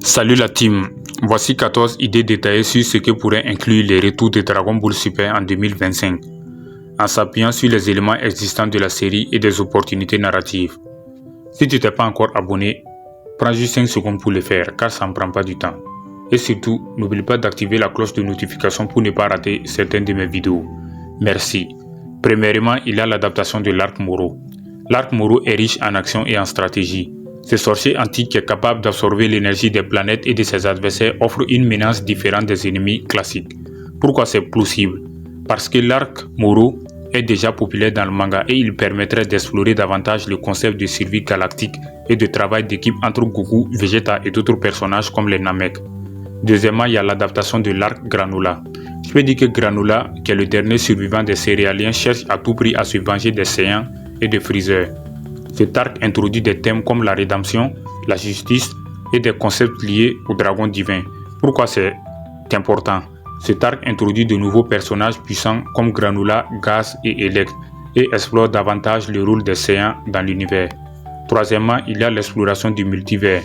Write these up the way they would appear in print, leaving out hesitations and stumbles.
Salut la team, voici 14 idées détaillées sur ce que pourrait inclure les retours de Dragon Ball Super en 2025, en s'appuyant sur les éléments existants de la série et des opportunités narratives. Si tu t'es pas encore abonné, prends juste 5 secondes pour le faire car ça ne prend pas du temps. Et surtout, n'oublie pas d'activer la cloche de notification pour ne pas rater certaines de mes vidéos. Merci. Premièrement, il y a l'adaptation de l'arc Moro. L'arc Moro est riche en action et en stratégie. Ce sorcier antique qui est capable d'absorber l'énergie des planètes et de ses adversaires offre une menace différente des ennemis classiques. Pourquoi c'est plausible? Parce que l'arc Moro est déjà populaire dans le manga et il permettrait d'explorer davantage le concept de survie galactique et de travail d'équipe entre Goku, Vegeta et d'autres personnages comme les Namek. Deuxièmement, il y a l'adaptation de l'arc Granola. Je peux dire que Granola, qui est le dernier survivant des céréaliens, cherche à tout prix à se venger des Saiyans et de Freezer. Cet arc introduit des thèmes comme la rédemption, la justice et des concepts liés au dragon divin. Pourquoi c'est important? Cet arc introduit de nouveaux personnages puissants comme Granola, Gaz et Elect et explore davantage le rôle des Saiyans dans l'univers. Troisièmement, il y a l'exploration du multivers.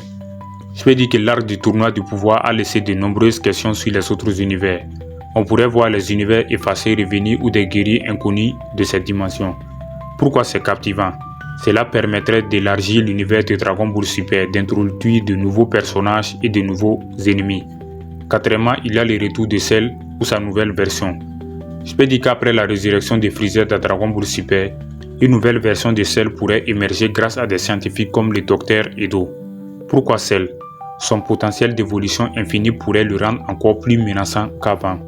Je peux dire que l'arc du tournoi du pouvoir a laissé de nombreuses questions sur les autres univers. On pourrait voir les univers effacés revenir ou des guerriers inconnus de cette dimension. Pourquoi c'est captivant? Cela permettrait d'élargir l'univers de Dragon Ball Super, d'introduire de nouveaux personnages et de nouveaux ennemis. Quatrièmement, il y a le retour de Cell ou sa nouvelle version. Je peux dire qu'après la résurrection de Freezer de Dragon Ball Super, une nouvelle version de Cell pourrait émerger grâce à des scientifiques comme le Dr Edo. Pourquoi Cell? Son potentiel d'évolution infinie pourrait le rendre encore plus menaçant qu'avant.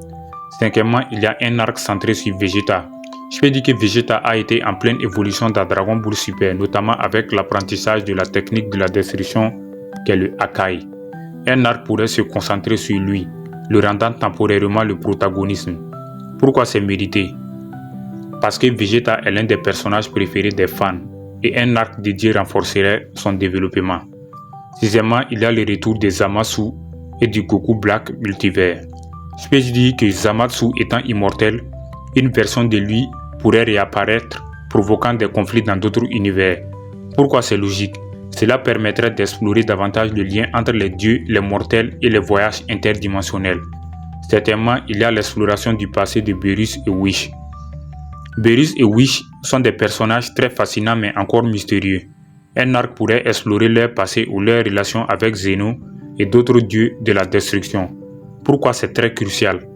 Cinquièmement, il y a un arc centré sur Vegeta. Je peux dire que Vegeta a été en pleine évolution dans Dragon Ball Super, notamment avec l'apprentissage de la technique de la destruction qu'est le Hakai. Un arc pourrait se concentrer sur lui, le rendant temporairement le protagonisme. Pourquoi c'est mérité? Parce que Vegeta est l'un des personnages préférés des fans et un arc dédié renforcerait son développement. Sixièmement, il y a le retour de Zamasu et du Goku Black Multivers. Je peux dire que Zamasu étant immortel, une version de lui pourrait réapparaître, provoquant des conflits dans d'autres univers. Pourquoi c'est logique? Cela permettrait d'explorer davantage le lien entre les dieux, les mortels et les voyages interdimensionnels. Certainement, il y a l'exploration du passé de Beerus et Whis. Beerus et Whis sont des personnages très fascinants mais encore mystérieux. Un arc pourrait explorer leur passé ou leur relation avec Zeno et d'autres dieux de la destruction. Pourquoi c'est très crucial?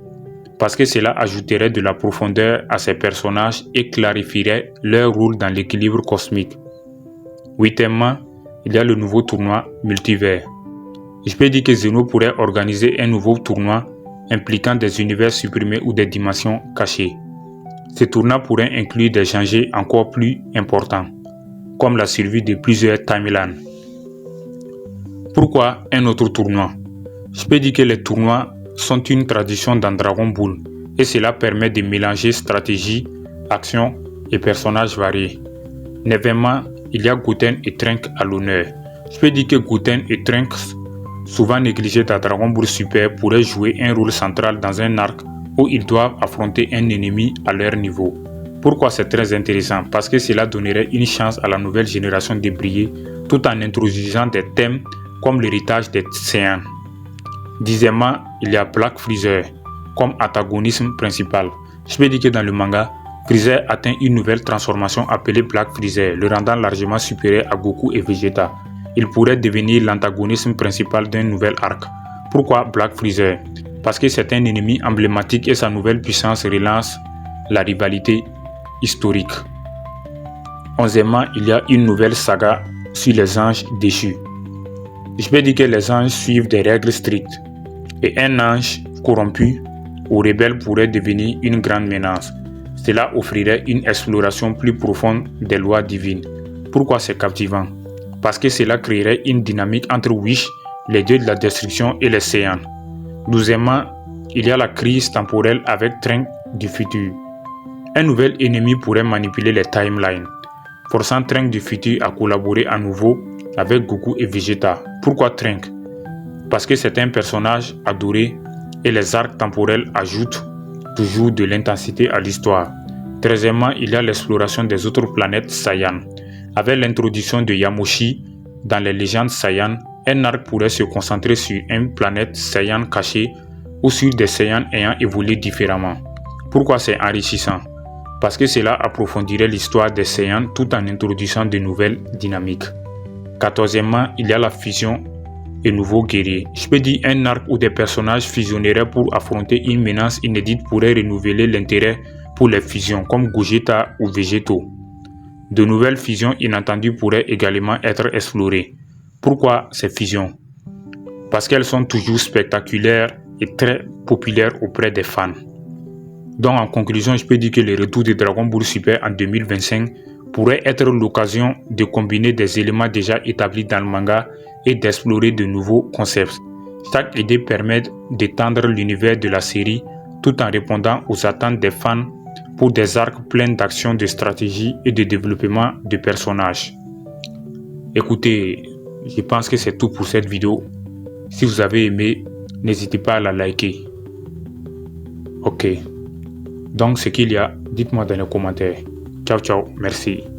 Parce que cela ajouterait de la profondeur à ces personnages et clarifierait leur rôle dans l'équilibre cosmique. Huitièmement, il y a le nouveau tournoi multivers. Je peux dire que Zeno pourrait organiser un nouveau tournoi impliquant des univers supprimés ou des dimensions cachées. Ce tournoi pourrait inclure des enjeux encore plus importants, comme la survie de plusieurs timelines. Pourquoi un autre tournoi? Je peux dire que les tournois sont une tradition dans Dragon Ball et cela permet de mélanger stratégie, action et personnages variés. Neuvièmement, il y a Goten et Trunks à l'honneur. Je peux dire que Goten et Trunks, souvent négligés dans Dragon Ball Super, pourraient jouer un rôle central dans un arc où ils doivent affronter un ennemi à leur niveau. Pourquoi c'est très intéressant? Parce que cela donnerait une chance à la nouvelle génération de briller tout en introduisant des thèmes comme l'héritage des Saiyans. Dixièmement, il y a Black Freezer comme antagonisme principal. Je peux dire que dans le manga, Freezer atteint une nouvelle transformation appelée Black Freezer, le rendant largement supérieur à Goku et Vegeta. Il pourrait devenir l'antagonisme principal d'un nouvel arc. Pourquoi Black Freezer? Parce que c'est un ennemi emblématique et sa nouvelle puissance relance la rivalité historique. Onzièmement, il y a une nouvelle saga sur les anges déchus. Je peux dire que les anges suivent des règles strictes et un ange corrompu ou rebelle pourrait devenir une grande menace. Cela offrirait une exploration plus profonde des lois divines. Pourquoi c'est captivant? Parce que cela créerait une dynamique entre Whis, les dieux de la destruction, et les Saiyans. Douzièmement, il y a la crise temporelle avec Trunks du futur. Un nouvel ennemi pourrait manipuler les timelines, forçant Trunks du futur à collaborer à nouveau avec Goku et Vegeta. Pourquoi Trunks? Parce que c'est un personnage adoré et les arcs temporels ajoutent toujours de l'intensité à l'histoire. Treizièmement, il y a l'exploration des autres planètes Saiyan. Avec l'introduction de Yamoshi dans les légendes Saiyan, un arc pourrait se concentrer sur une planète Saiyan cachée ou sur des Saiyans ayant évolué différemment. Pourquoi c'est enrichissant? Parce que cela approfondirait l'histoire des Saiyans tout en introduisant de nouvelles dynamiques. 14e, il y a la fusion et nouveaux guerriers. Je peux dire un arc où des personnages fusionneraient pour affronter une menace inédite pourrait renouveler l'intérêt pour les fusions comme Gogeta ou Végétaux. De nouvelles fusions inattendues pourraient également être explorées. Pourquoi ces fusions? Parce qu'elles sont toujours spectaculaires et très populaires auprès des fans. Donc en conclusion, je peux dire que le retour de Dragon Ball Super en 2025 pourrait être l'occasion de combiner des éléments déjà établis dans le manga et d'explorer de nouveaux concepts. Chaque idée permet d'étendre l'univers de la série tout en répondant aux attentes des fans pour des arcs pleins d'actions, de stratégie et de développement de personnages. Écoutez, je pense que c'est tout pour cette vidéo. Si vous avez aimé, n'hésitez pas à la liker. Ok. Donc, ce qu'il y a, dites-moi dans les commentaires. Ciao, ciao. Merci.